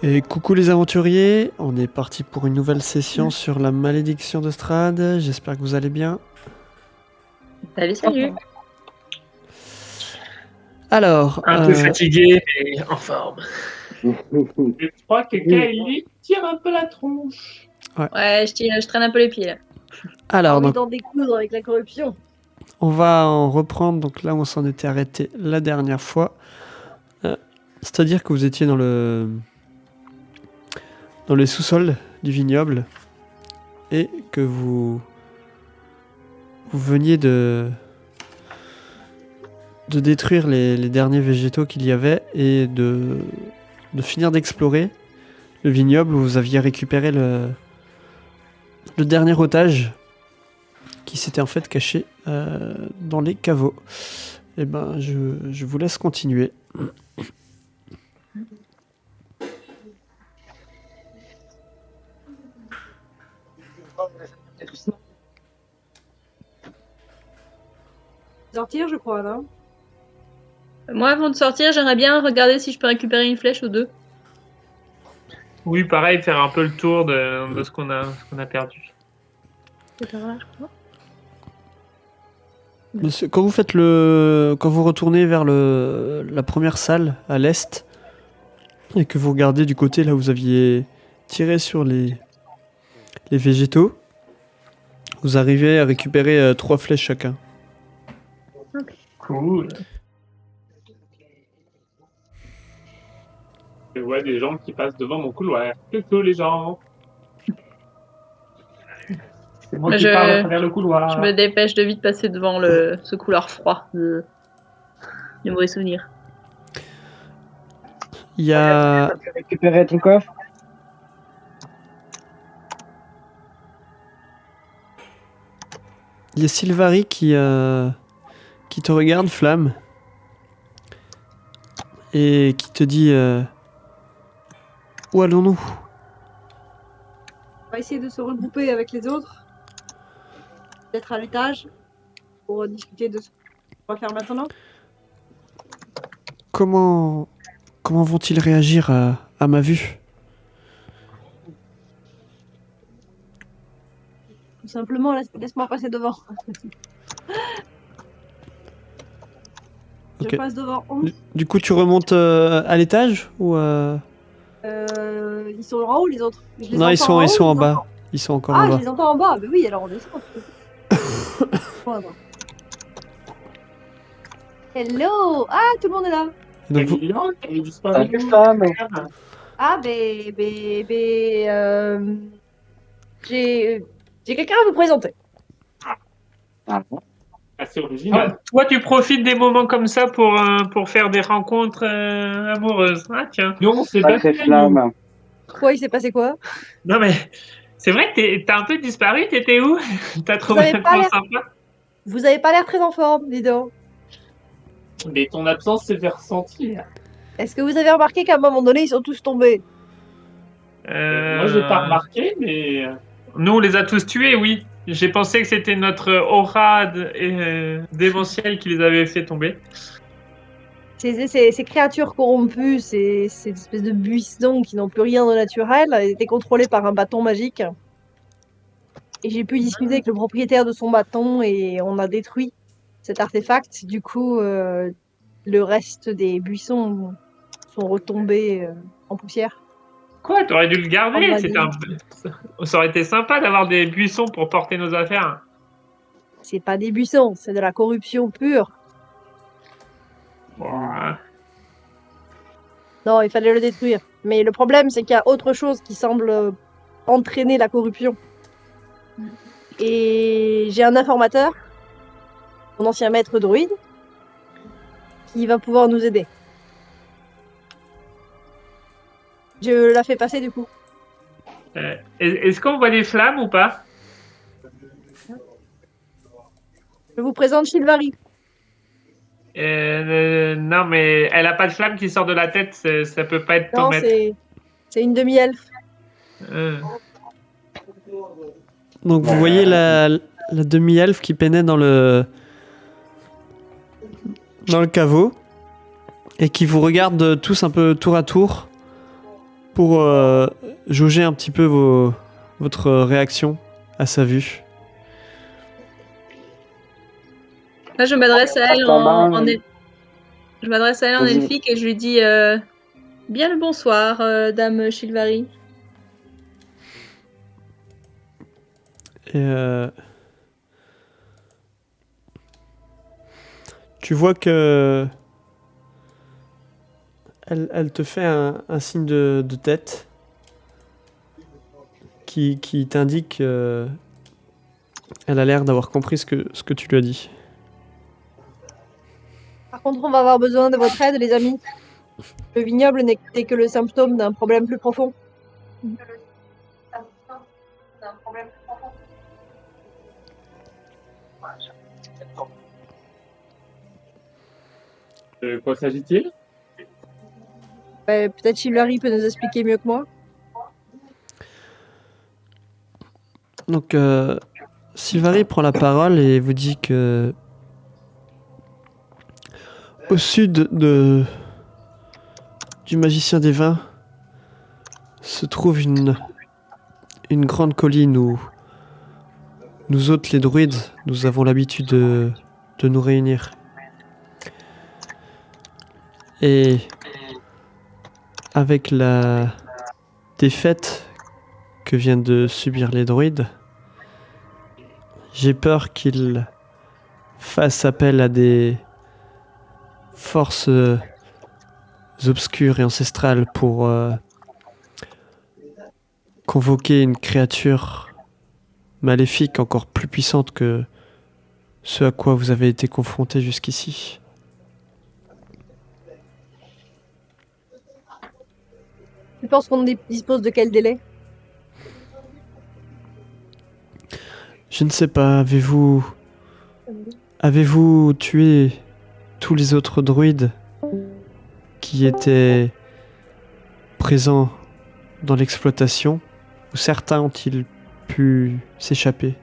Et coucou les aventuriers, on est parti pour une nouvelle session sur la malédiction de Strahd. J'espère que vous allez bien. Salut, salut. Alors, Un peu fatigué, mais en forme. Je crois que Kylie tire un peu la tronche. Ouais, je traîne un peu les pieds là. alors donc, d'en découdre avec la corruption. on va en reprendre donc là où on s'en était arrêté la dernière fois. C'est-à-dire que vous étiez dans les sous-sols du vignoble et que vous veniez de détruire les derniers végétaux qu'il y avait et de finir d'explorer le vignoble où vous aviez récupéré le dernier otage qui s'était en fait caché dans les caveaux. Et ben, je vous laisse continuer. Sortir, je crois, non? Moi, avant de sortir, j'aimerais bien regarder si je peux récupérer une flèche ou deux. Oui, pareil, faire un peu le tour de ce qu'on a perdu. C'est par là, je crois. Quand vous retournez vers la première salle à l'est et que vous regardez du côté là où vous aviez tiré sur les végétaux, vous arrivez à récupérer 3 flèches chacun. Cool. Je vois des gens qui passent devant mon couloir. Coucou les gens. C'est moi qui parle à travers le couloir. Je me dépêche de vite passer devant ce couloir froid de mauvais souvenirs. Il y a... Tu as récupéré ton coffre? Il y a Sylvari qui te regarde, Flamme, et qui te dit où allons-nous? On va essayer de se regrouper avec les autres. Peut-être à l'étage. Pour discuter de ce qu'on va faire maintenant. Comment vont-ils réagir à ma vue? Tout simplement, laisse-moi passer devant. Ok. Je passe devant. Du coup, tu remontes à l'étage ou Ils sont en haut, les autres? Je les Non, entends ils sont en haut, bas. entends. Ils sont encore Ah, en bas. je les entends en bas. Mais oui, alors on descend. Voilà. Hello! Ah, tout le monde est là. Et donc, vous- Elle est disparue. Salut, femme. Ah, j'ai quelqu'un à vous présenter. Ah bon? Assez original. Toi, tu profites des moments comme ça pour faire des rencontres amoureuses. Ah tiens. Non, c'est pas Sacrée flamme. Quoi, il s'est passé quoi? Non mais c'est vrai que t'as un peu disparu. T'étais où? T'as Vous trouvé avez un pas coin l'air- sympa? Vous avez pas l'air très en forme, dis donc. Mais ton absence s'est fait ressentir. Est-ce que vous avez remarqué qu'à un moment donné, ils sont tous tombés? Moi, j'ai pas remarqué, mais nous, on les a tous tués, oui. J'ai pensé que c'était notre aura démentielle qui les avait fait tomber. Ces créatures corrompues, ces espèces de buissons qui n'ont plus rien de naturel, étaient contrôlés par un bâton magique. Et j'ai pu discuter avec le propriétaire de son bâton et on a détruit cet artefact. Du coup, le reste des buissons sont retombés en poussière. Quoi? T'aurais dû le garder. Envahis. Ça aurait été sympa d'avoir des buissons pour porter nos affaires. C'est pas des buissons, c'est de la corruption pure. Bon, Non, il fallait le détruire. Mais le problème, c'est qu'il y a autre chose qui semble entraîner la corruption. Et j'ai un informateur, mon ancien maître druide, qui va pouvoir nous aider. Je la fais passer du coup. Est-ce qu'on voit des flammes ou pas? Je vous présente Sylvari. Non, mais elle a pas de flamme qui sort de la tête. Ça peut pas être ton Non, maître. c'est une demi-elfe. Donc vous voyez la demi-elfe qui peinait dans le caveau et qui vous regardent tous un peu tour à tour pour jauger un petit peu votre réaction à sa vue. Là, je m'adresse à elle je m'adresse à elle en Vas-y. elfique et je lui dis bien le bonsoir, dame Shilvari. Et tu vois que elle te fait un signe de tête qui t'indique elle a l'air d'avoir compris ce que tu lui as dit. Par contre, on va avoir besoin de votre aide, les amis. Le vignoble n'est que le symptôme d'un problème plus profond. De quoi s'agit-il? Peut-être Shilvari peut nous expliquer mieux que moi. Donc Sylvari prend la parole et vous dit que au sud du magicien des vins se trouve une grande colline où nous autres, les druides, nous avons l'habitude de nous réunir. Et avec la défaite que viennent de subir les druides, j'ai peur qu'ils fassent appel à des forces obscures et ancestrales pour convoquer une créature maléfique encore plus puissante que ce à quoi vous avez été confrontés jusqu'ici. Tu penses qu'on dispose de quel délai? Je ne sais pas, avez-vous tué tous les autres druides qui étaient présents dans l'exploitation, ou certains ont-ils pu s'échapper?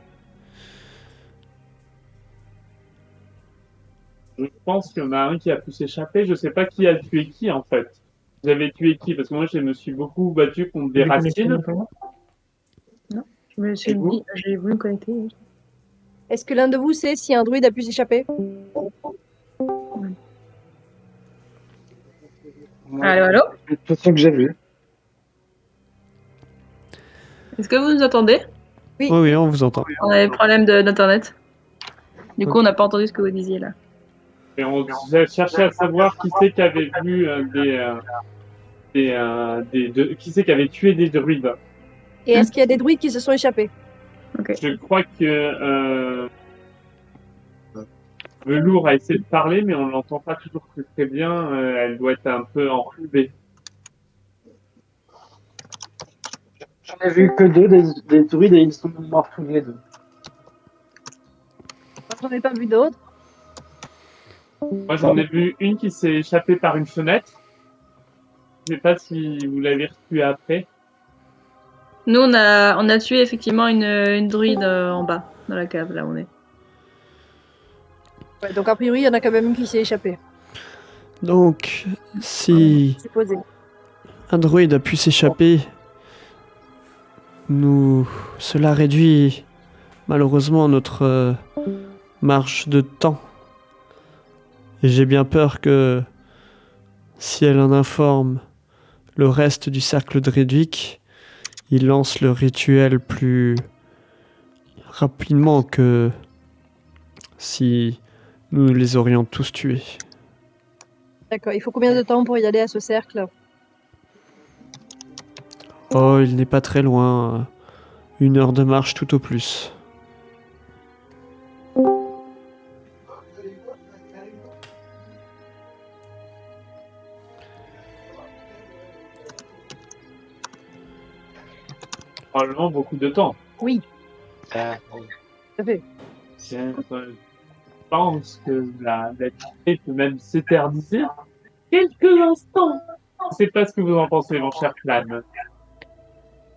Je pense qu'il y en a un qui a pu s'échapper. Je sais pas qui a tué qui, en fait. Vous avez tué qui? Parce que moi, je me suis beaucoup battu contre des racines. Je me suis Et vous dit, j'ai voulu me connecter. Est-ce que l'un de vous sait si un druide a pu s'échapper? Allô, allô? C'est ce que j'ai vu. Est-ce que vous nous entendez? Oui. Oui, on vous entend. On a des problèmes d'internet. Du coup, on n'a pas entendu ce que vous disiez là. Et on cherchait à savoir qui c'est qui avait vu qui c'est qui avait tué des druides. Et est-ce qu'il y a des druides qui se sont échappés? Je crois que Velours a essayé de parler, mais on l'entend pas toujours très bien. Elle doit être un peu enrhumée. J'en ai vu que deux des druides et ils sont morts tous les deux. J'en ai pas vu d'autres. Moi, j'en ai vu une qui s'est échappée par une fenêtre. Je sais pas si vous l'avez reçue après. Nous, on a tué effectivement une druide en bas, dans la cave, là où on est. Ouais, donc a priori, il y en a quand même une qui s'est échappée. Donc, si C'est posé. un druide a pu s'échapper, cela réduit malheureusement notre marge de temps. Et j'ai bien peur que si elle en informe le reste du cercle druidique, il lance le rituel plus rapidement que si nous les aurions tous tués. D'accord. Il faut combien de temps pour y aller à ce cercle? Oh, il n'est pas très loin. 1 heure de marche tout au plus. Probablement beaucoup de temps. Oui, tout à fait. Je pense que la tuée peut même s'éterniser quelques instants. Je sais pas ce que vous en pensez, mon cher Clan.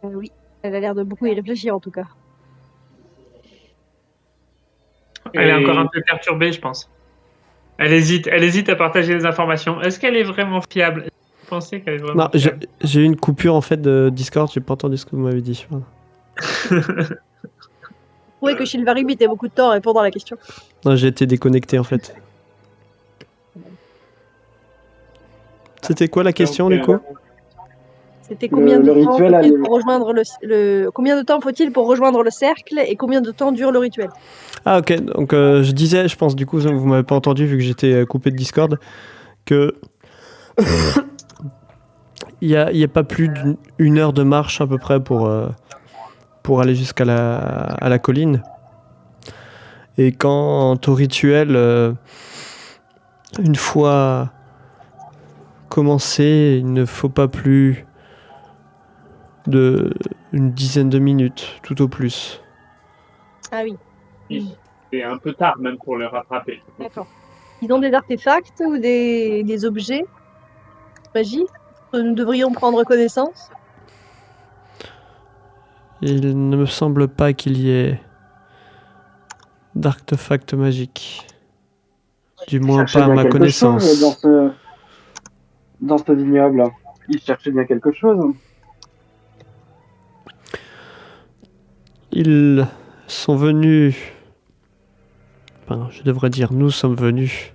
Oui, elle a l'air de beaucoup y réfléchir en tout cas. Et Elle est encore un peu perturbée, je pense. Elle hésite à partager les informations. Est-ce qu'elle est vraiment fiable? Vous pensez qu'elle est vraiment Non, j'ai fiable? j'ai eu une coupure en fait de Discord, j'ai pas entendu ce que vous m'avez dit. Voilà. Je trouvais que Chilvari mettait beaucoup de temps à répondre à la question. Non, j'ai été déconnecté en fait. C'était quoi la question du coup? C'était combien de le temps rituel faut-il allait- pour rejoindre combien de temps faut-il pour rejoindre le cercle et combien de temps dure le rituel? Ah ok, donc je disais, je pense du coup, vous m'avez pas entendu vu que j'étais coupé de Discord, que il y a pas plus d'une heure de marche à peu près pour aller jusqu'à à la colline. Et quant au rituel, une fois commencé, il ne faut pas plus de une dizaine de minutes, tout au plus. Ah oui, C'est un peu tard même pour le rattraper. d'accord. Ils ont des artefacts ou des objets magiques dont nous devrions prendre connaissance? Il ne me semble pas qu'il y ait d'artefacts magiques. Du moins cherchait pas à bien ma quelque chose connaissance. dans ce vignoble. Il cherchait bien quelque chose. Ils sont venus... Enfin, je devrais dire nous sommes venus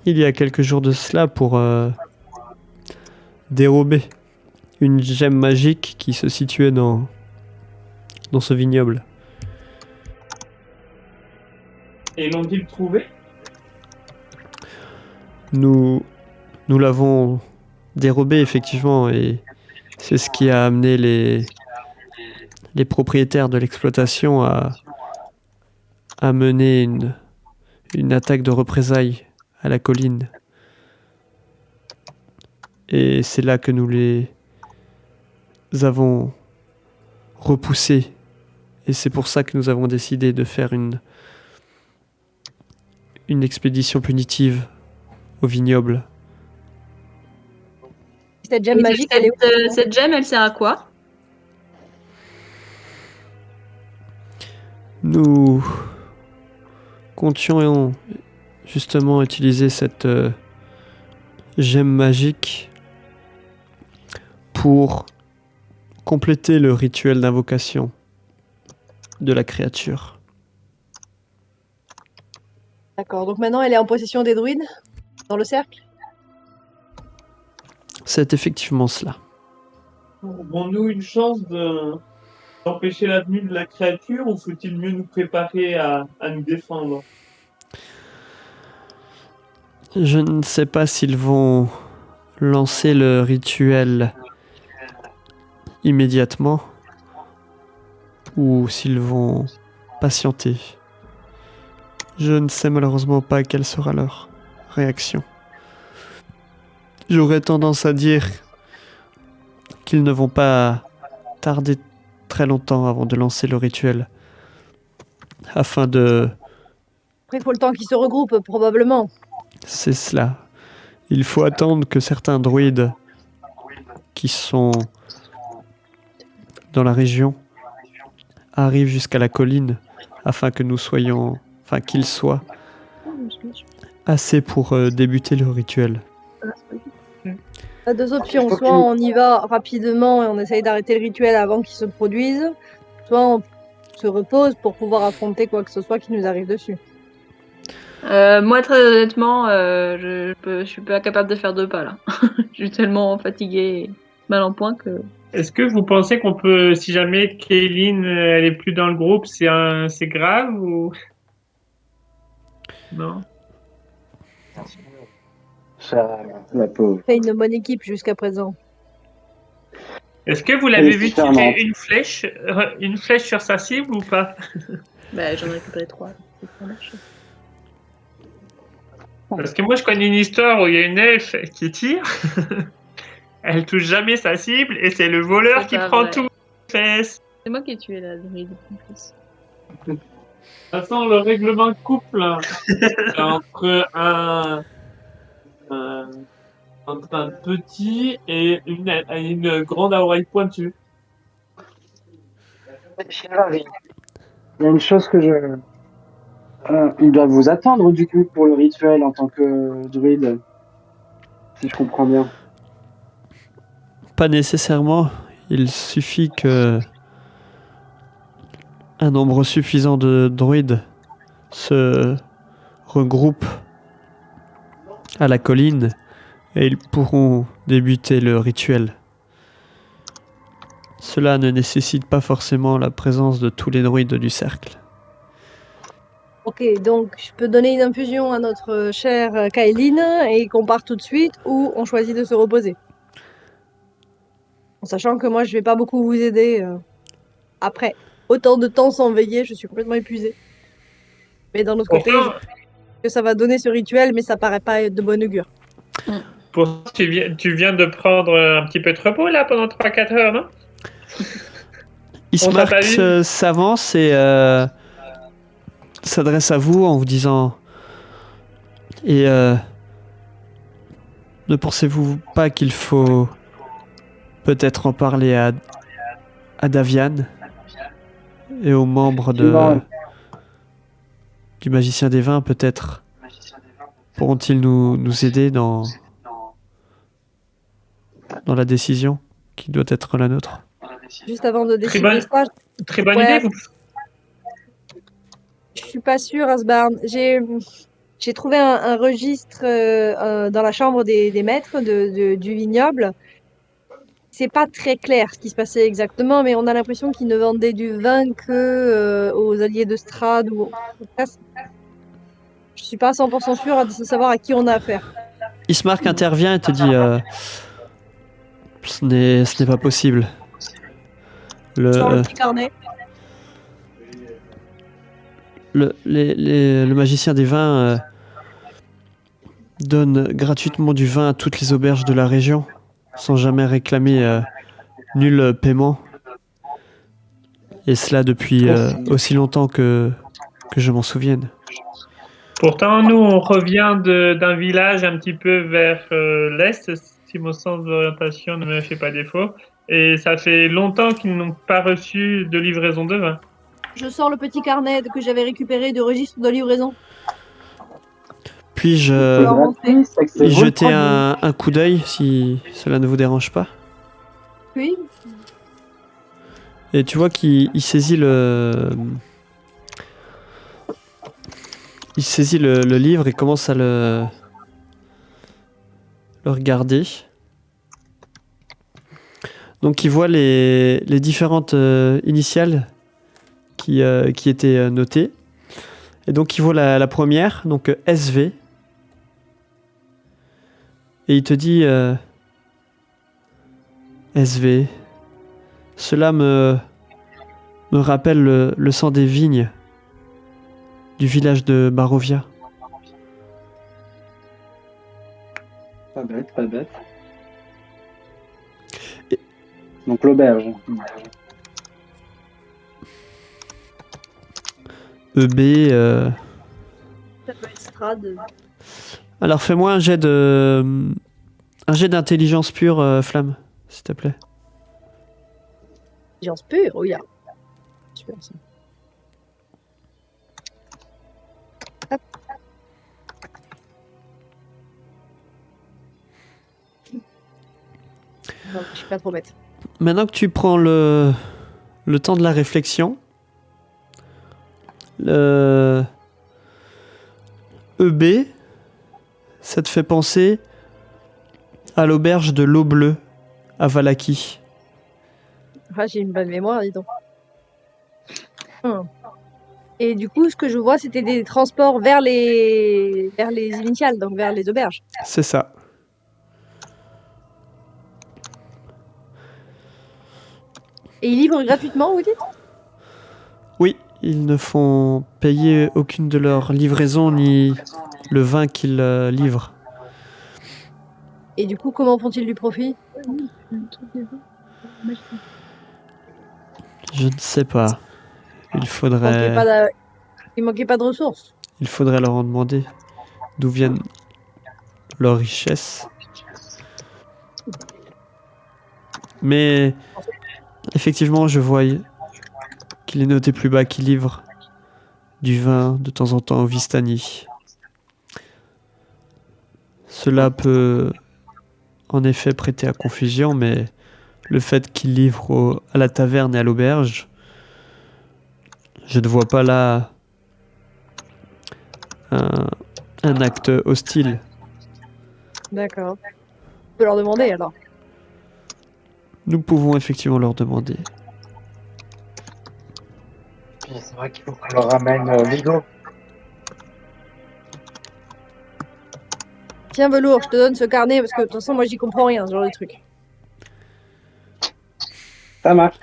il y a quelques jours de cela pour dérober une gemme magique qui se situait dans ce vignoble. Et l'ont-ils trouvé? Nous l'avons dérobé effectivement et c'est ce qui a amené les propriétaires de l'exploitation à mener une attaque de représailles à la colline. Et c'est là que nous les avons repoussés. Et c'est pour ça que nous avons décidé de faire une expédition punitive au vignoble. Cette gemme magique, elle est où? Cette gemme, elle sert à quoi? Nous comptions justement utiliser cette gemme magique pour compléter le rituel d'invocation de la créature. D'accord, donc maintenant elle est en possession des druides dans le cercle? C'est effectivement cela. Aurons-nous une chance d'empêcher la venue de la créature ou faut-il mieux nous préparer à nous défendre? Je ne sais pas s'ils vont lancer le rituel immédiatement ou s'ils vont patienter. Je ne sais malheureusement pas quelle sera leur réaction. J'aurais tendance à dire qu'ils ne vont pas tarder très longtemps avant de lancer le rituel afin de... Après, il faut le temps qu'ils se regroupent, probablement. C'est cela. Il faut attendre que certains druides qui sont dans la région arrivent jusqu'à la colline afin que nous soyons... Enfin, qu'ils soient assez pour débuter le rituel. Il y a deux options. Soit on y va rapidement et on essaye d'arrêter le rituel avant qu'il se produise, soit on se repose pour pouvoir affronter quoi que ce soit qui nous arrive dessus. Moi, très honnêtement, je suis pas capable de faire 2 pas là. Je suis tellement fatiguée et mal en point que. Est-ce que vous pensez qu'on peut, si jamais Kaylin elle est plus dans le groupe, c'est grave ou non? Ça, la pauvre. On fait une bonne équipe jusqu'à présent. Est-ce que vous l'avez Elle est vu super tirer lente. une flèche sur sa cible ou pas? Bah, j'en ai récupéré 3. Ça marche. Parce que moi je connais une histoire où il y a une elfe qui tire, elle touche jamais sa cible et c'est le voleur C'est qui pas prend vrai. tout les fesses. C'est moi qui ai tué la druide en plus. De toute façon, le règlement de couple c'est entre un petit et une grande à oreille pointue. Il y a une chose que je Ils doivent vous attendre du coup pour le rituel en tant que druide, si je comprends bien. Pas nécessairement. Il suffit que un nombre suffisant de druides se regroupent à la colline et ils pourront débuter le rituel. Cela ne nécessite pas forcément la présence de tous les druides du cercle. Ok, donc je peux donner une infusion à notre chère Kaeline et qu'on part tout de suite ou on choisit de se reposer. En sachant que moi je vais pas beaucoup vous aider après. Autant de temps sans veiller, je suis complètement épuisée. Mais d'un autre côté, je Pourtant, sais que ça va donner ce rituel, mais ça paraît pas être de bon augure. tu viens de prendre un petit peu de repos là pendant 3-4 heures, non? On t'a pas Ismark vu? s'avance et s'adresse à vous en vous disant et ne pensez-vous pas qu'il faut peut-être en parler à Davian et aux membres du Magicien des Vins, peut-être pourront-ils nous aider dans la décision qui doit être la nôtre. Juste avant de Très décider bonne, ça, très bonne ouais, idée. je suis pas sûre, Asbarn. J'ai trouvé un registre dans la chambre des maîtres du vignoble. C'est pas très clair ce qui se passait exactement, mais on a l'impression qu'ils ne vendaient du vin que aux alliés de Strad ou je suis pas 100% sûre de savoir à qui on a affaire. Ismark intervient et te dit ce n'est pas possible. Je sors le Le, petit carnet. le Magicien des Vins donne gratuitement du vin à toutes les auberges de la région, sans jamais réclamer nul paiement. Et cela depuis aussi longtemps que je m'en souvienne. Pourtant, nous, on revient d'un village un petit peu vers l'est, si mon sens d'orientation ne me fait pas défaut. Et ça fait longtemps qu'ils n'ont pas reçu de livraison de vin. Je sors le petit carnet que j'avais récupéré du registre de livraison. Puis-je C'est gratuit, c'est que c'est y vos jeter produits. un coup d'œil si cela ne vous dérange pas? Puis, Et tu vois qu'il saisit le livre et commence à le regarder. Donc il voit les différentes initiales qui étaient notées. Et donc il voit la première, donc SV. Et il te dit SV. Cela me rappelle le sang des vignes du village de Barovia. Pas bête, pas bête. Et- Donc l'auberge. EB. ça peut être Strad. Alors fais-moi un jet d'intelligence pure, Flamme, s'il te plaît. Intelligence pure, oui. Super ça. Hop. Non, je suis pas trop bête. Maintenant que tu prends le temps de la réflexion, le EB, ça te fait penser à l'auberge de l'Eau Bleue à Valaki. Ah, j'ai une bonne mémoire, dis donc. Et du coup, ce que je vois, c'était des transports vers les initiales, donc vers les auberges. C'est ça. Et ils livrent gratuitement, vous dites? Oui, ils ne font payer aucune de leurs livraisons ni le vin qu'ils livrent. Et du coup, comment font-ils du profit? Je ne sais pas. Il Il faudrait manquait pas de ressources. leur en demander d'où viennent leurs richesses. Mais effectivement, je vois qu'il est noté plus bas qu'ils livrent du vin de temps en temps au Vistani. Cela peut en effet prêter à confusion, mais le fait qu'il livre à la taverne et à l'auberge, je ne vois pas là un acte hostile. D'accord. Je peux leur demander alors. Nous pouvons effectivement leur demander. Puis c'est vrai qu'il faut qu'on leur ramène Vigo. Tiens, Velours, je te donne ce carnet parce que de toute façon, moi, j'y comprends rien, ce genre de truc. Ça marche.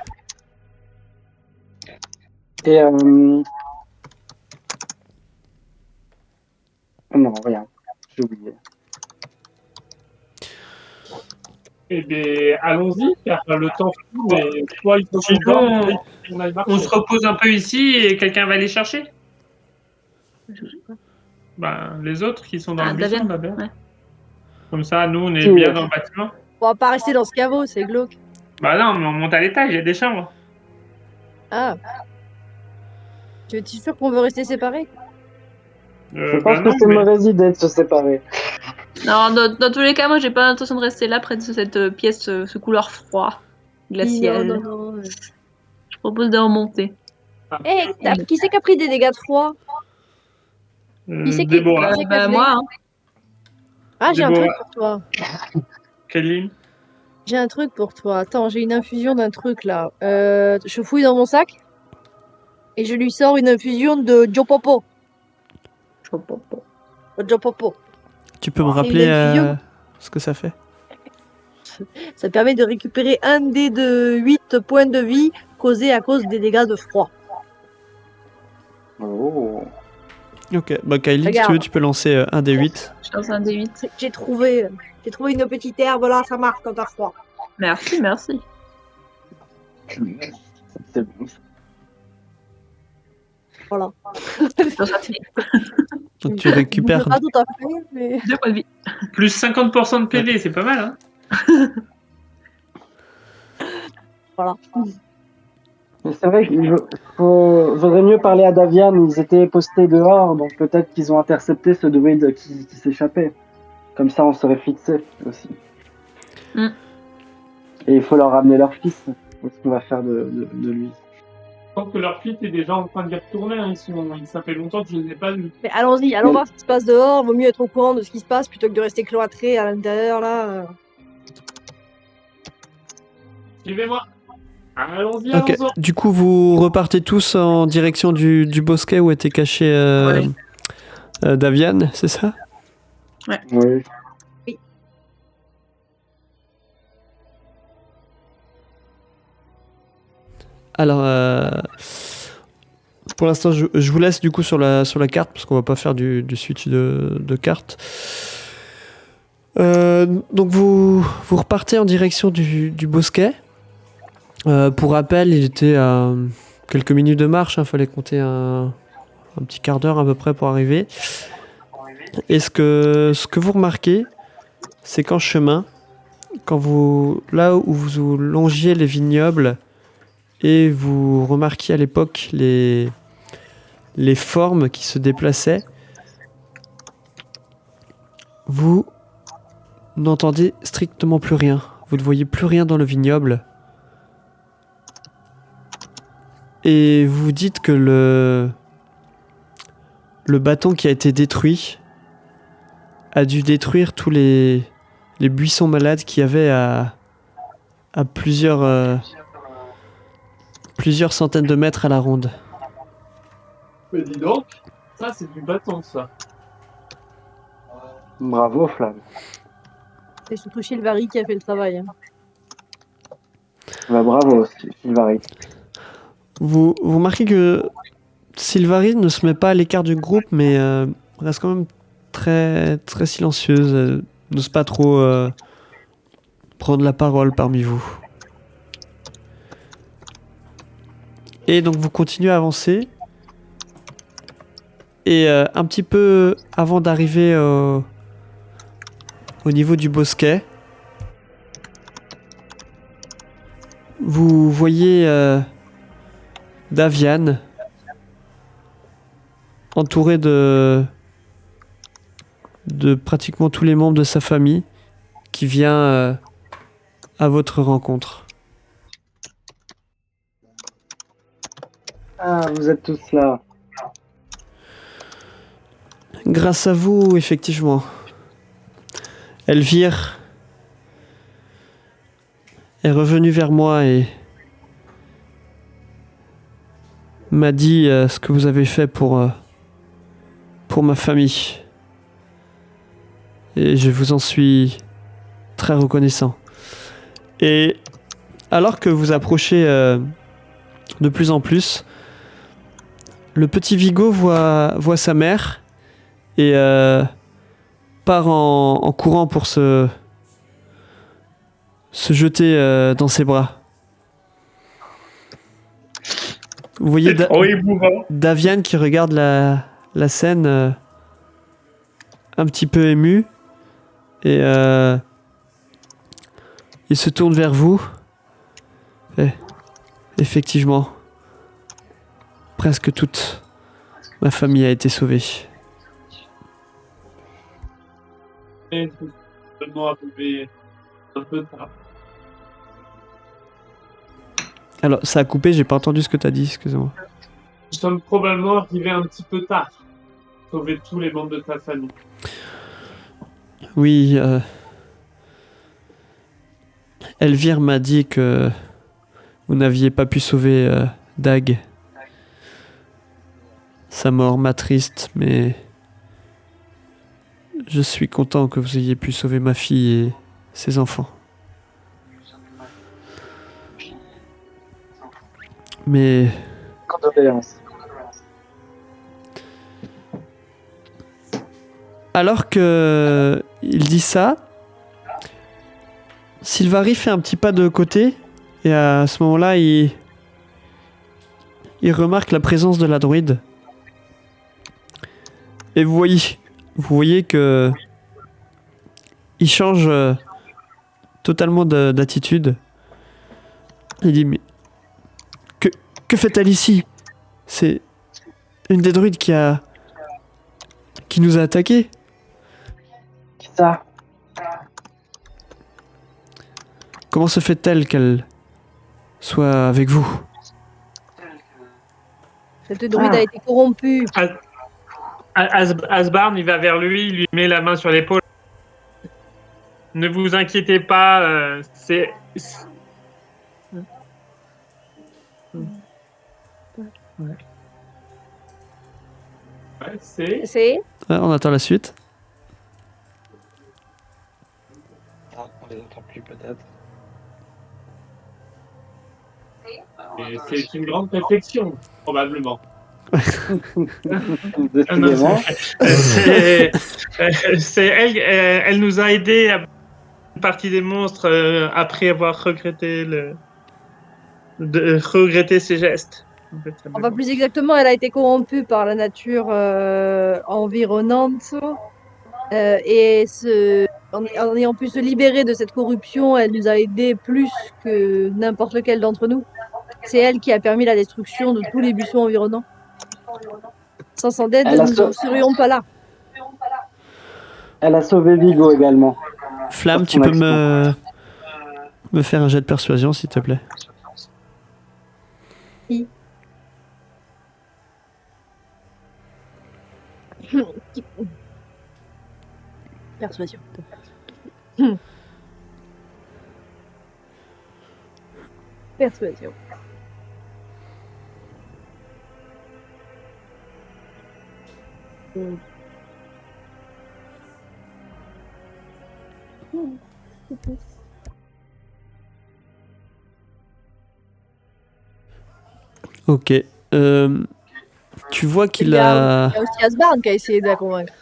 Et non, rien. J'ai oublié. Eh bien, allons-y, car le temps file, mais soit il faut qu'on dorme, soit il faut qu'on aille marcher. On se repose un peu ici et quelqu'un va les chercher. Je sais pas. Ben, les autres qui sont dans Ah, le buisson Davian, là-bas. ouais. Comme ça, nous, on est Oui, bien ouais. dans le bâtiment. On va pas rester dans ce caveau, c'est glauque. Bah non, mais on monte à l'étage, il y a des chambres. Ah. Tu es sûr qu'on veut rester séparés? Je pense Bah que non, c'est une mais... mauvaise idée de se séparer. Non, dans tous les cas, moi, j'ai pas l'intention de rester là près de cette pièce, ce couloir froid, glacial. Non, non, non. Je propose de remonter. Hé, qui c'est qui a pris des dégâts de froid? Qui c'est qui... Déborah. qui c'est qui a fait- Moi, hein. Ah, j'ai un Déborah. truc pour toi. Kéline. J'ai un truc pour toi. Attends, j'ai une infusion d'un truc là. Je fouille dans mon sac et je lui sors une infusion de Jopopo. Jopopo. Tu peux me une rappeler infusion. ce que ça fait? Ça permet de récupérer un dé de 8 points de vie causés à cause des dégâts de froid. Oh. Ok, bah Kylie, si Regarde. tu veux, tu peux lancer un des 8. Je lance un D8. J'ai trouvé une petite herbe là, ça marche quand t'as froid. Merci, merci. C'est Voilà. Ça fait Donc tu récupères. Pas tout à fait, mais... 2 points de vie. Plus 50% de PV, c'est pas mal, hein. Voilà. Mais c'est vrai qu'il vaudrait mieux parler à Davian, ils étaient postés dehors, donc peut-être qu'ils ont intercepté ce druide qui s'échappait. Comme ça, on serait fixé aussi. Mm. Et il faut leur ramener leur fils. Qu'est-ce qu'on va faire de lui? Je pense que leur fils est déjà en train d'y retourner. Hein. Ça fait longtemps que je ne les ai pas vus. Mais allons-y, allons voir ce qui se passe dehors. Vaut mieux être au courant de ce qui se passe plutôt que de rester cloîtré à l'intérieur là. Suivez-moi. Allons-y, Ok, allons-y. du coup, vous repartez tous en direction du bosquet où était caché Davian, c'est ça? Oui. Alors, pour l'instant, je vous laisse du coup sur la carte parce qu'on va pas faire du switch de carte. Donc vous repartez en direction du bosquet. Pour rappel, il était à quelques minutes de marche. Fallait compter un petit quart d'heure à peu près pour arriver. Et ce que vous remarquez, c'est qu'en chemin, là où vous longiez les vignobles et vous remarquiez à l'époque les formes qui se déplaçaient, vous n'entendez strictement plus rien. Vous ne voyez plus rien dans le vignoble. Et vous dites que le bâton qui a été détruit a dû détruire tous les buissons malades qu'il y avait à plusieurs centaines de mètres à la ronde. Mais dis donc, ça c'est du bâton, ça. Bravo, Flamme. C'est surtout Chilvari qui a fait le travail. Hein. Bah, bravo, Sylvarie. Vous remarquez que Sylvarie ne se met pas à l'écart du groupe, mais reste quand même très, très silencieuse. N'ose pas trop prendre la parole parmi vous. Et donc vous continuez à avancer. Et un petit peu avant d'arriver au niveau du bosquet, vous voyez Davian entouré de pratiquement tous les membres de sa famille qui vient à votre rencontre. Ah, vous êtes tous là. Grâce à vous, effectivement. Elvire est revenue vers moi et m'a dit ce que vous avez fait pour ma famille. Et je vous en suis très reconnaissant. Et alors que vous approchez de plus en plus, le petit Vigo voit sa mère et part en courant pour se jeter dans ses bras. Vous voyez C'est trop émouvant. Davian qui regarde la scène un petit peu ému et il se tourne vers vous. Et, effectivement, presque toute ma famille a été sauvée. Et tout seulement arrivé un peu tard. Alors, ça a coupé, j'ai pas entendu ce que t'as dit, excusez-moi. Nous sommes probablement arrivés un petit peu tard. Sauver tous les membres de ta famille. Oui, Elvire m'a dit que vous n'aviez pas pu sauver Dag. Sa mort m'attriste, mais je suis content que vous ayez pu sauver ma fille et ses enfants. Mais Condoléances. alors que il dit ça, Sylvari fait un petit pas de côté et à ce moment-là, il remarque la présence de la druide. Et vous voyez que il change totalement d'attitude. Il dit mais que fait-elle ici? C'est une des druides qui nous a attaqués. Qui ça? Comment se fait-elle qu'elle soit avec vous? Cette druide a été corrompue. Asbarn, il va vers lui, il lui met la main sur l'épaule. Ne vous inquiétez pas, c'est... Ouais, c'est... C'est On attend la suite. Ah, on les entend plus peut-être. et c'est une grande réflexion, probablement. Décidément. C'est elle, elle nous a aidé à une partie des monstres après avoir regretté regretté ses gestes. En fait, Enfin, plus exactement, elle a été corrompue par la nature environnante. En ayant pu se libérer de cette corruption, elle nous a aidés plus que n'importe lequel d'entre nous. C'est elle qui a permis la destruction de tous les buissons environnants. Sans son aide, Elle a nous sau- ne serions pas là. Elle a sauvé Vigo également. Flamme, Par tu son peux action. me faire un jet de persuasion, s'il te plaît. Persuasion. Persuasion. Ok. Tu vois qu'il Il y a... Il y a aussi Asbarn qui a essayé de la convaincre.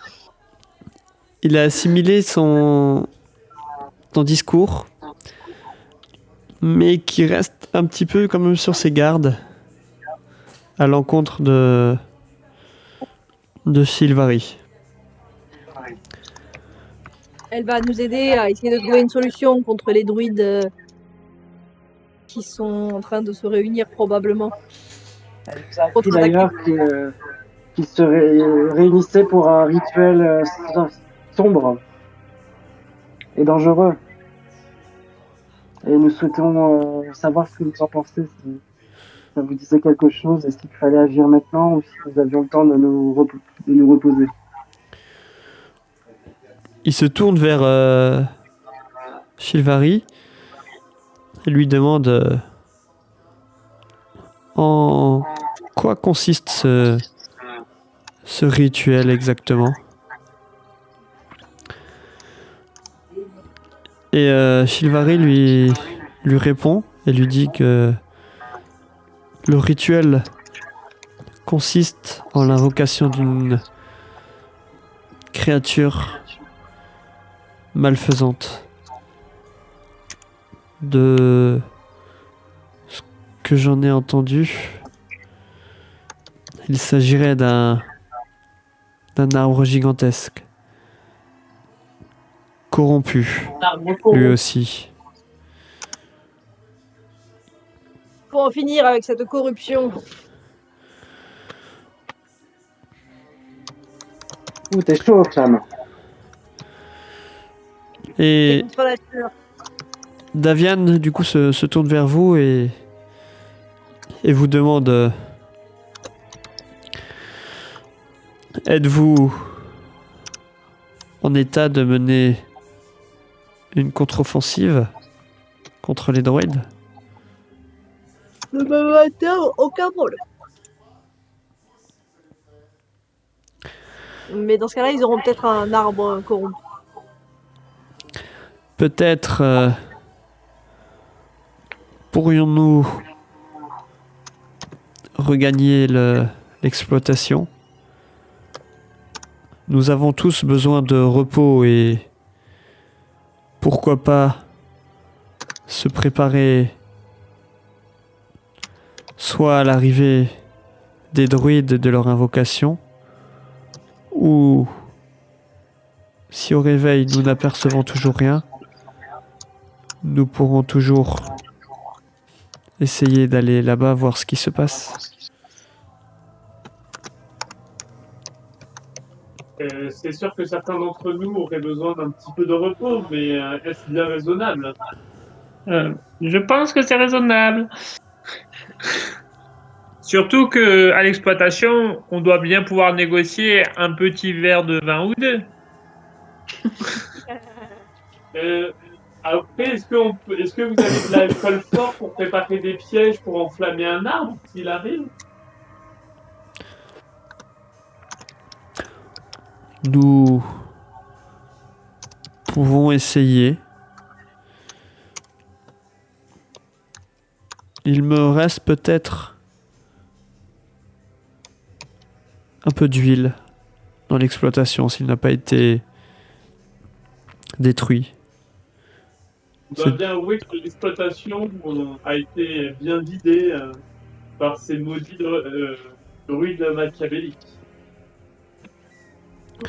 Il a assimilé ton discours, mais qui reste un petit peu quand même sur ses gardes à l'encontre de Sylvari. Elle va nous aider à essayer de trouver une solution contre les druides qui sont en train de se réunir probablement. Elle nous a appris d'ailleurs qui se réunissaient pour un rituel sombre et dangereux. Et nous souhaitons savoir ce que vous en pensez, si ça vous disait quelque chose, est-ce qu'il fallait agir maintenant ou si nous avions le temps de nous reposer. Il se tourne vers Shilvari et lui demande en quoi consiste ce rituel exactement. Et Shilvari lui répond et lui dit que le rituel consiste en l'invocation d'une créature malfaisante. De ce que j'en ai entendu, il s'agirait d'un arbre gigantesque, corrompu, lui aussi. Pour en finir avec cette corruption. Ouh, t'es chaud, femme. Et C'est contre la nature. Davian, du coup, se tourne vers vous et vous demande êtes-vous en état de mener une contre-offensive contre les droïdes? Le matin, aucun problème. Mais dans ce cas-là, ils auront peut-être un arbre corrompu. Peut-être pourrions-nous regagner l'exploitation. Nous avons tous besoin de repos et pourquoi pas se préparer soit à l'arrivée des druides de leur invocation ou si au réveil nous n'apercevons toujours rien, nous pourrons toujours essayer d'aller là-bas voir ce qui se passe. C'est sûr que certains d'entre nous auraient besoin d'un petit peu de repos, mais est-ce bien raisonnable? Je pense que c'est raisonnable. Surtout que à l'exploitation, on doit bien pouvoir négocier un petit verre de vin ou deux. Après, est-ce que vous avez de l'alcool fort pour préparer des pièges pour enflammer un arbre s'il arrive? Nous pouvons essayer. Il me reste peut-être un peu d'huile dans l'exploitation s'il n'a pas été détruit. On doit bien avouer que l'exploitation a été bien vidée par ces maudits druides machiavéliques.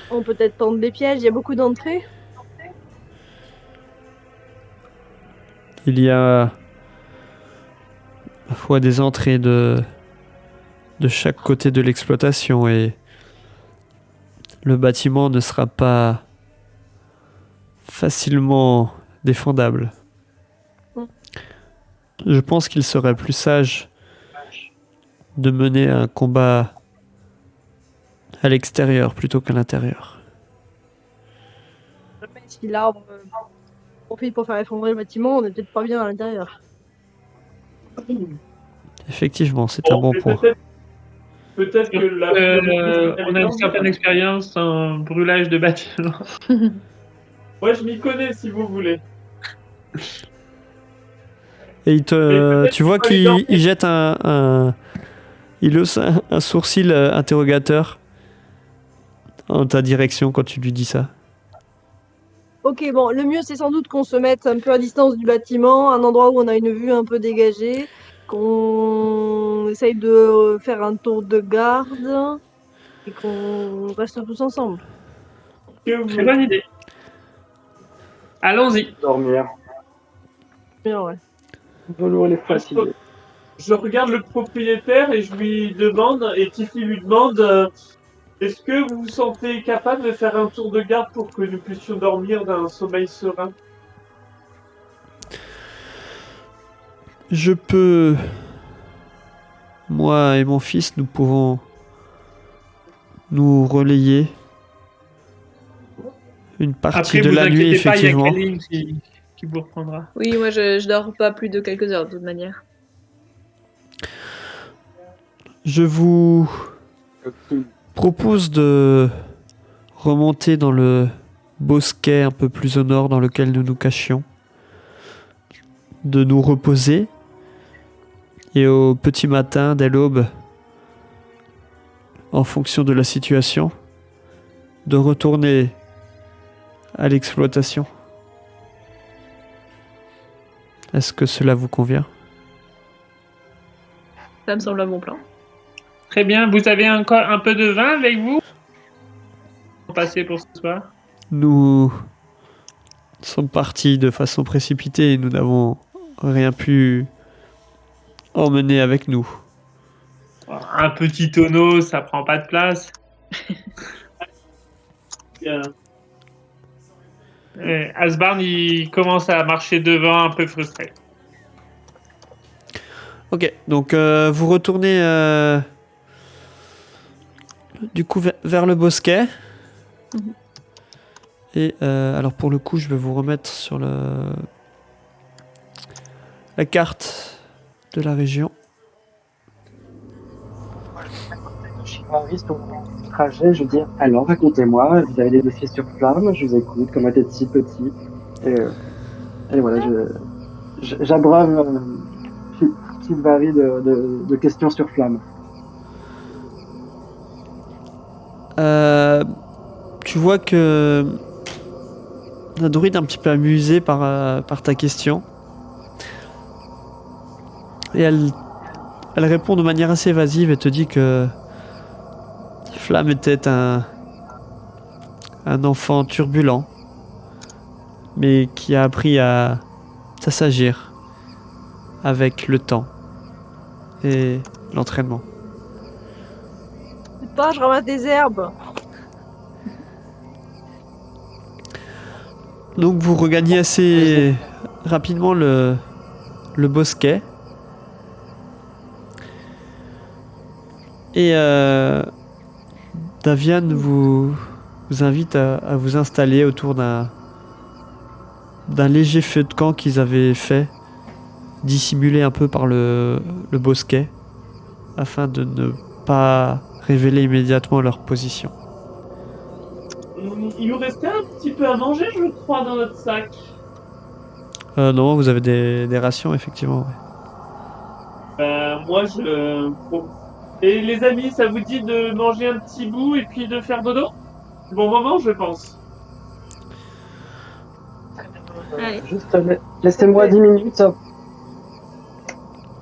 On peut peut-être tendre des pièges, il y a beaucoup d'entrées. Il y a à la fois des entrées de chaque côté de l'exploitation et le bâtiment ne sera pas facilement défendable. Je pense qu'il serait plus sage de mener un combat à l'extérieur plutôt qu'à l'intérieur. Si l'arbre profite pour faire effondrer le bâtiment, on n'est peut-être pas bien à l'intérieur. Effectivement, c'est un bon mais point. Peut-être que On a une certaine expérience en brûlage de bâtiments. Moi, je m'y connais si vous voulez. Et tu vois qu'il jette il hausse un sourcil interrogateur en ta direction quand tu lui dis ça. Ok, bon, le mieux c'est sans doute qu'on se mette un peu à distance du bâtiment, un endroit où on a une vue un peu dégagée, qu'on essaye de faire un tour de garde et qu'on reste tous ensemble. Très bonne idée. Allons-y. Dormir. Bien, ouais. Velours les fatigués. je regarde le propriétaire et je lui demande, et Tiffy lui demande, est-ce que vous vous sentez capable de faire un tour de garde pour que nous puissions dormir d'un sommeil serein? Je peux... Moi et mon fils, nous pouvons nous relayer une partie Après, de vous la nuit, inquiétez pas, il y a effectivement. Kaline qui vous reprendra. Oui, moi je dors pas plus de quelques heures de toute manière. Je vous propose de remonter dans le bosquet un peu plus au nord dans lequel nous nous cachions, de nous reposer et au petit matin, dès l'aube, en fonction de la situation, de retourner à l'exploitation. Est-ce que cela vous convient? Ça me semble un bon plan. Très bien, vous avez encore un peu de vin avec vous? Passer pour ce soir. Nous sommes partis de façon précipitée et nous n'avons rien pu emmener avec nous. Un petit tonneau, ça prend pas de place. Bien. Asbarn, il commence à marcher devant, un peu frustré. Ok, donc vous retournez du coup vers le bosquet. Mhm. Et alors pour le coup, je vais vous remettre sur la carte de la région. Chiraris, pour mon trajet, je veux dire, alors racontez-moi, vous avez des dossiers sur flamme, je vous écoute, comment était si petit. Et voilà, j'abreuve Chilvari de questions sur flamme. Tu vois que la druide est un petit peu amusée par ta question. Et elle répond de manière assez évasive et te dit que Flamme était un enfant turbulent, mais qui a appris à s'assagir avec le temps et l'entraînement. Putain, je ramasse des herbes. Donc vous regagnez assez rapidement le bosquet. Et Davian vous invite à vous installer autour d'un léger feu de camp qu'ils avaient fait, dissimulé un peu par le bosquet, afin de ne pas révéler immédiatement leur position. Il nous restait un petit peu à manger, je crois, dans notre sac. Non, vous avez des rations, effectivement. Ouais. Moi, bon. Et les amis, ça vous dit de manger un petit bout et puis de faire dodo? Bon moment, je pense. Allez. Juste laissez-moi 10 minutes.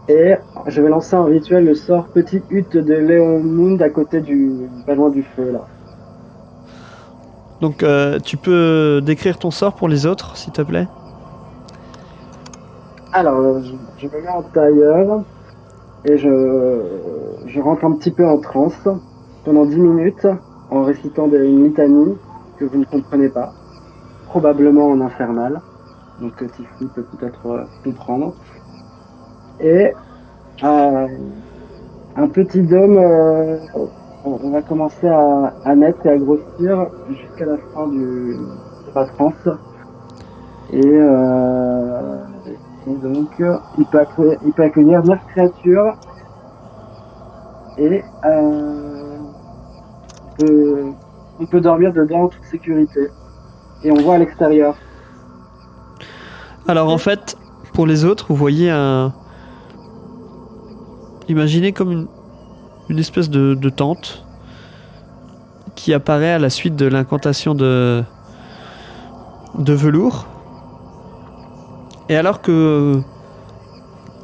Et je vais lancer un rituel, le sort petite hutte de Léon Mund à côté pas loin du feu là. Donc tu peux décrire ton sort pour les autres, s'il te plaît? Alors, je me mets en tailleur et je rentre un petit peu en transe pendant 10 minutes en récitant une litanie que vous ne comprenez pas, probablement en infernal, donc Tifli peut peut-être comprendre. Et un petit dôme, on va commencer à naître et à grossir jusqu'à la fin de la transe. Et donc, il peut accueillir 9 créatures et on peut dormir dedans en toute sécurité. Et on voit à l'extérieur. Alors en fait, pour les autres, vous voyez imaginez comme une espèce de tente qui apparaît à la suite de l'incantation de velours. Et alors que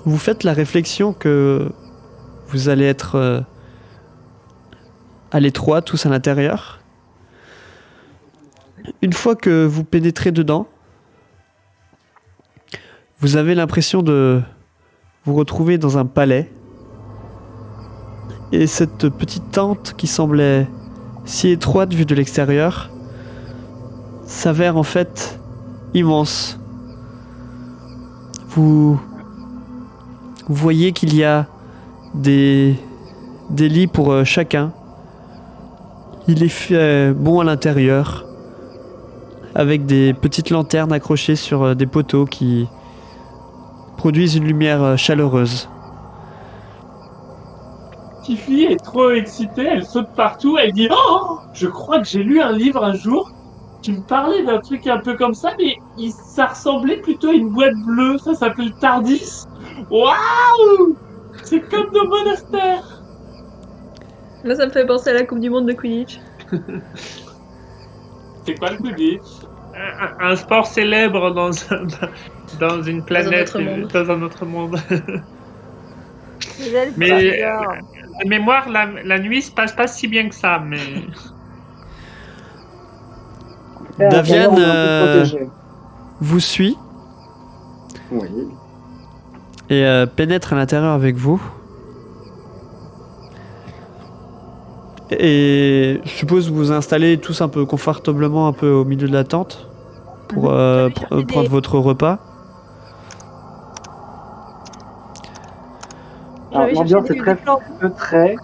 vous faites la réflexion que vous allez être à l'étroit, tous à l'intérieur, une fois que vous pénétrez dedans, vous avez l'impression de vous retrouvez dans un palais. Et cette petite tente qui semblait si étroite vue de l'extérieur s'avère en fait immense. Vous voyez qu'il y a des lits pour chacun. Il est fait bon à l'intérieur, avec des petites lanternes accrochées sur des poteaux qui produisent une lumière chaleureuse. Tiffy est trop excitée, elle saute partout, elle dit « Oh, je crois que j'ai lu un livre un jour qui me parlait d'un truc un peu comme ça, mais ça ressemblait plutôt à une boîte bleue, ça s'appelait le Tardis. Waouh! C'est comme nos monastères. » Là, ça me fait penser à la Coupe du Monde de Quidditch. C'est quoi le Quidditch? Un sport célèbre dans une planète, autre monde. dans un autre monde. Les elfes, Mais c'est bizarre. de mémoire, la nuit se passe pas si bien que ça, mais Davian on est un peu protégé. vous suit Oui. et pénètre à l'intérieur avec vous. Et je suppose que vous vous installez tous un peu confortablement un peu au milieu de la tente pour prendre votre repas. Alors, J'avais l'ambiance cherché est des très plantes. feutré,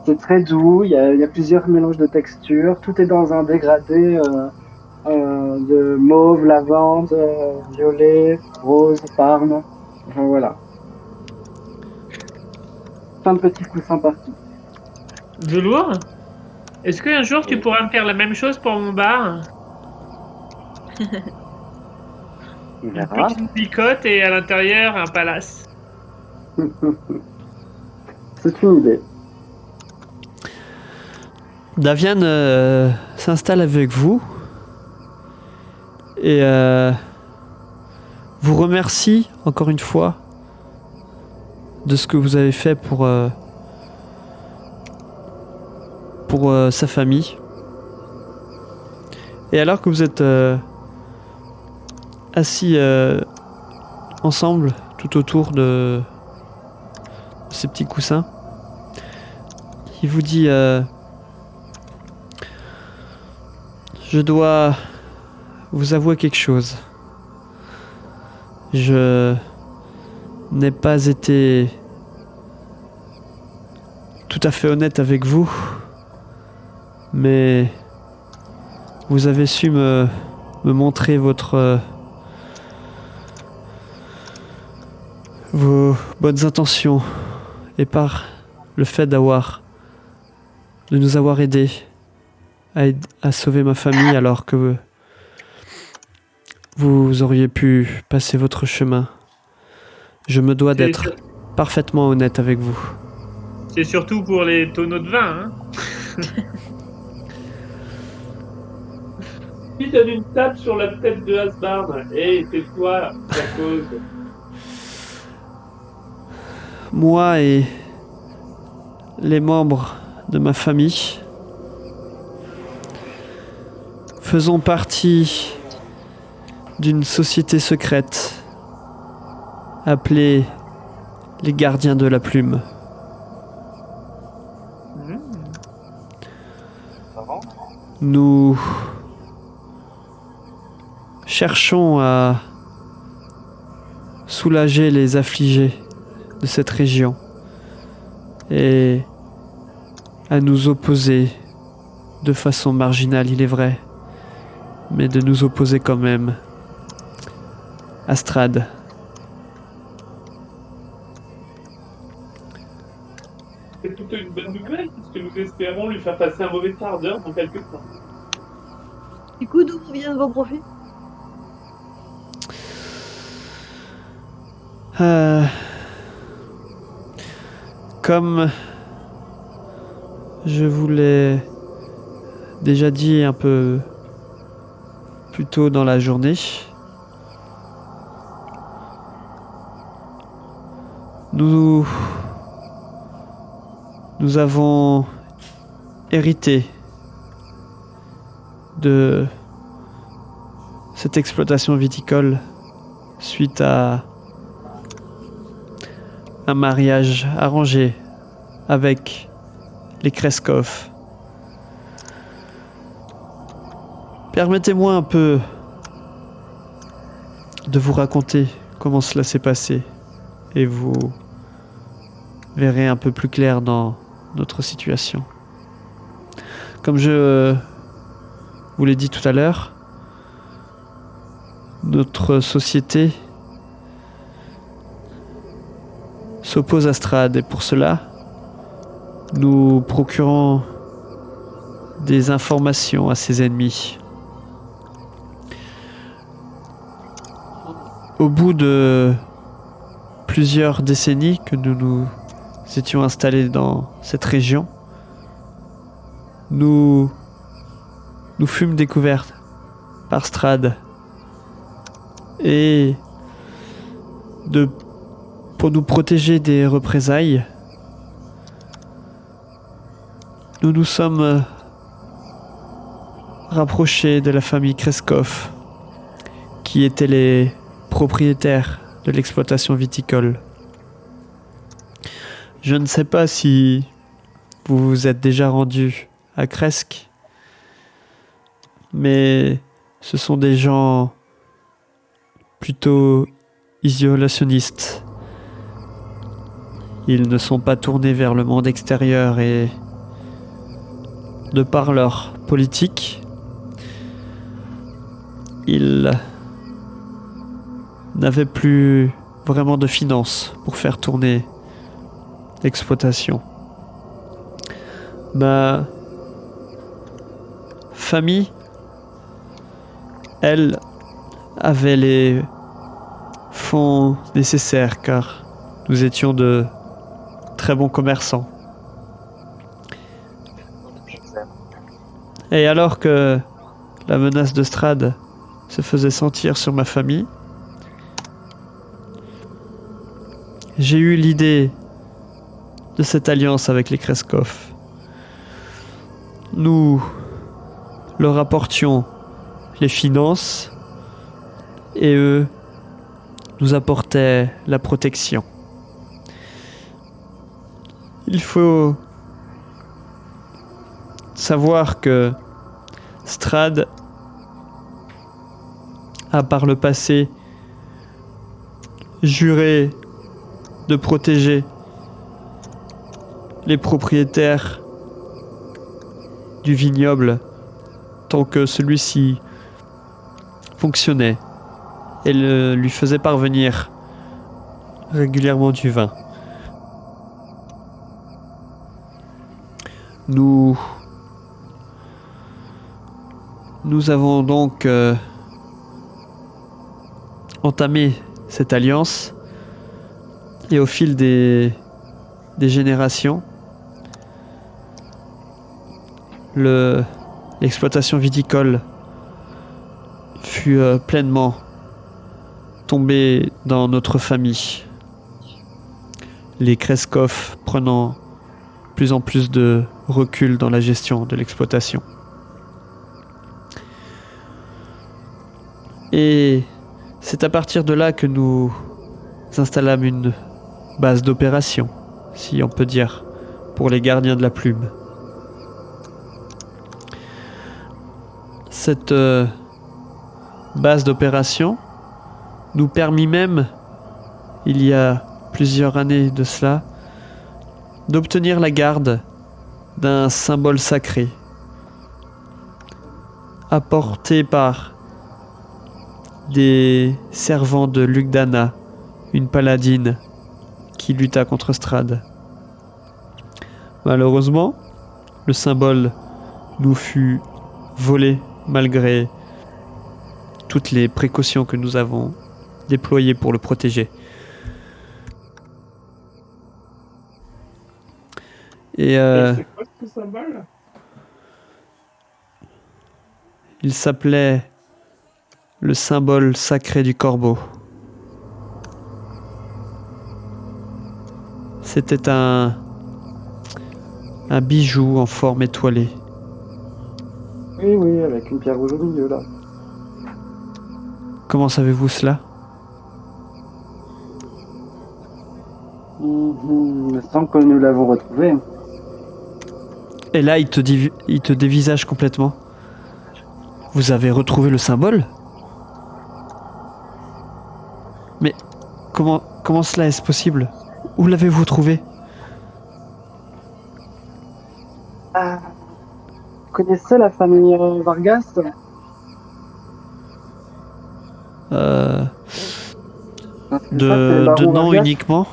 c'est très doux, il y a plusieurs mélanges de textures, tout est dans un dégradé de mauve, lavande, violet, rose, parme, enfin voilà. Plein de petits coussins partout. velours. Est-ce qu'un jour tu pourras me faire la même chose pour mon bar? On Une verra. petite bicote et à l'intérieur un palace. C'est une idée. Davian s'installe avec vous et vous remercie encore une fois de ce que vous avez fait pour sa famille. Et alors que vous êtes assis ensemble tout autour de ces petits coussins, il vous dit je dois vous avouer quelque chose. Je n'ai pas été tout à fait honnête avec vous, mais vous avez su me montrer vos bonnes intentions, et par le fait de nous avoir aidés à sauver ma famille alors que vous auriez pu passer votre chemin. Je me dois d'être parfaitement honnête avec vous. C'est surtout pour les tonneaux de vin, hein. Il donne une tape sur la tête de Asbard. Hé, c'est toi la cause. Moi et les membres de ma famille faisons partie d'une société secrète appelée les Gardiens de la Plume. Nous cherchons à soulager les affligés de cette région et à nous opposer de façon marginale, il est vrai, mais de nous opposer quand même à Strahd. C'est plutôt une bonne nouvelle, puisque nous espérons lui faire passer un mauvais quart d'heure dans quelques temps. Du coup, d'où viennent vos profits? Comme je vous l'ai déjà dit un peu plus tôt dans la journée, nous avons hérité de cette exploitation viticole suite à un mariage arrangé avec les Kreskov. Permettez-moi un peu de vous raconter comment cela s'est passé et vous verrez un peu plus clair dans notre situation. Comme je vous l'ai dit tout à l'heure, notre société s'oppose à Strahd et pour cela, nous procurons des informations à ses ennemis. Au bout de plusieurs décennies que nous nous étions installés dans cette région, nous fûmes découverts par Strahd et pour nous protéger des représailles, nous nous sommes rapprochés de la famille Kreskov, qui étaient les propriétaires de l'exploitation viticole. Je ne sais pas si vous vous êtes déjà rendu à Kresk, mais ce sont des gens plutôt isolationnistes. Ils ne sont pas tournés vers le monde extérieur et, de par leur politique, ils n'avaient plus vraiment de finances pour faire tourner l'exploitation. Ma famille, elle, avait les fonds nécessaires car nous étions de très bons commerçants. Et alors que la menace de Strahd se faisait sentir sur ma famille, j'ai eu l'idée de cette alliance avec les Kreskov. Nous leur apportions les finances et eux nous apportaient la protection. Il faut savoir que Strahd a par le passé juré de protéger les propriétaires du vignoble tant que celui-ci fonctionnait et lui faisait parvenir régulièrement du vin. Nous avons donc entamé cette alliance et au fil des générations, l'exploitation viticole fut pleinement tombée dans notre famille. Les Kreskov prenant plus en plus de recul dans la gestion de l'exploitation. Et c'est à partir de là que nous installâmes une base d'opération, si on peut dire, pour les gardiens de la plume. Cette base d'opération nous permit même, il y a plusieurs années de cela, d'obtenir la garde d'un symbole sacré apporté par des servants de Lugdana, une paladine qui lutta contre Strahd. Malheureusement, le symbole nous fut volé malgré toutes les précautions que nous avons déployées pour le protéger. Et c'est quoi ce symbole? il s'appelait le symbole sacré du corbeau. C'était un bijou en forme étoilée. Oui, oui, avec une pierre rouge au milieu, là. Comment savez-vous cela? Il me semble que nous l'avons retrouvé. Et là, il te dévisage complètement. Vous avez retrouvé le symbole? Mais comment cela est-ce possible? Où l'avez-vous trouvé? Vous connaissez la famille Vargas? Parce que ça, c'est le baron De nom Vargas. uniquement?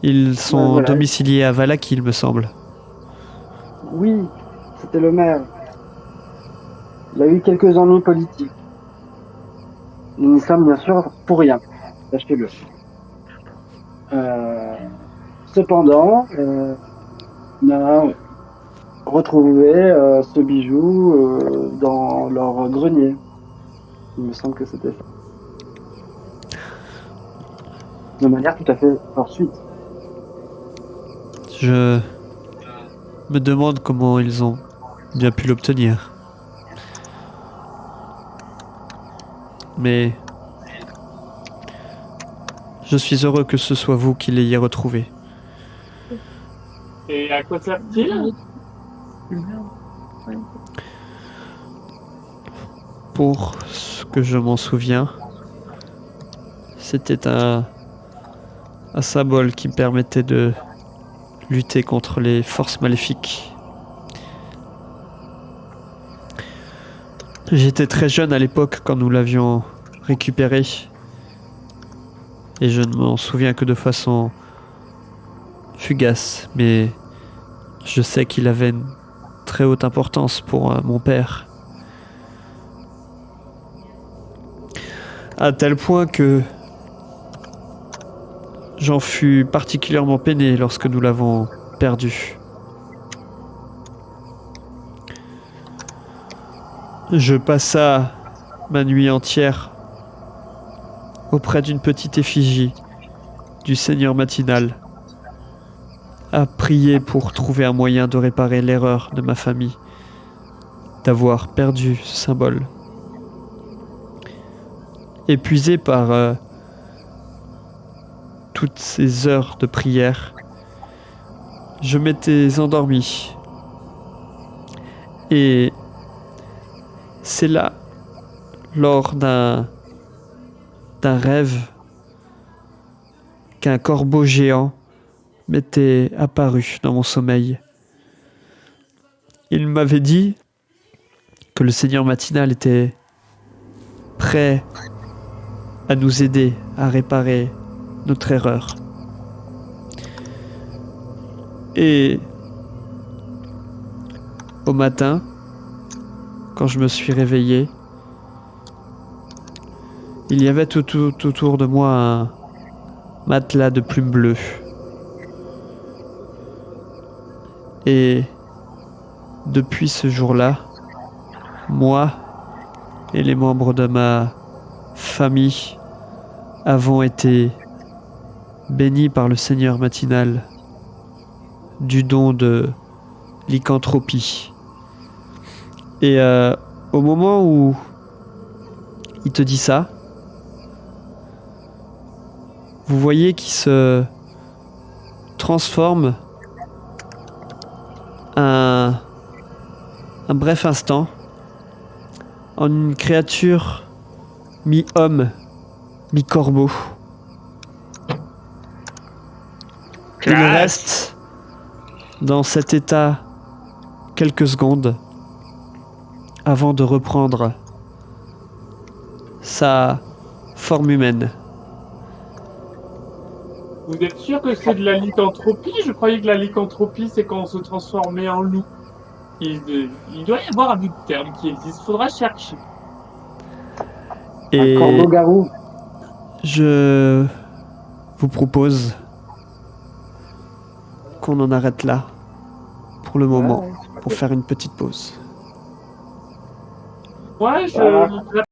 Ils sont Ouais, voilà. domiciliés à Valak, il me semble. Oui, c'était le maire. Il a eu quelques ennuis politiques. Nous n'y sommes bien sûr pour rien, sachez-le. Cependant, on a retrouvé ce bijou dans leur grenier. Il me semble que c'était ça. De manière tout à fait fortuite. Je me demande comment ils ont bien pu l'obtenir. Mais je suis heureux que ce soit vous qui l'ayez retrouvé. Et à quoi sert-il? Pour ce que je m'en souviens, c'était un symbole qui me permettait de lutter contre les forces maléfiques. J'étais très jeune à l'époque quand nous l'avions récupéré. Et je ne m'en souviens que de façon fugace, mais je sais qu'il avait une très haute importance pour mon père. À tel point que j'en fus particulièrement peiné lorsque nous l'avons perdu. Je passa ma nuit entière auprès d'une petite effigie du Seigneur Matinal, à prier pour trouver un moyen de réparer l'erreur de ma famille d'avoir perdu ce symbole. Épuisé par toutes ces heures de prière, je m'étais endormi. Et c'est là, lors d'un rêve, qu'un corbeau géant m'était apparu dans mon sommeil. Il m'avait dit que le Seigneur Matinal était prêt à nous aider à réparer notre erreur. Et au matin, quand je me suis réveillé, il y avait tout autour de moi un matelas de plumes bleues. Et depuis ce jour-là, moi et les membres de ma famille avons été bénis par le Seigneur Matinal du don de lycanthropie. Et au moment où il te dit ça, vous voyez qu'il se transforme un bref instant en une créature mi-homme, mi-corbeau. Il reste dans cet état quelques secondes avant de reprendre sa forme humaine. Vous êtes sûr que c'est de la lycanthropie? Je croyais que la lycanthropie, c'est quand on se transformait en loup. Il doit y avoir un autre terme qui existe, faudra chercher. Et Un corbeau-garou. je vous propose qu'on en arrête là pour le moment, pour faire une petite pause. Ouais, je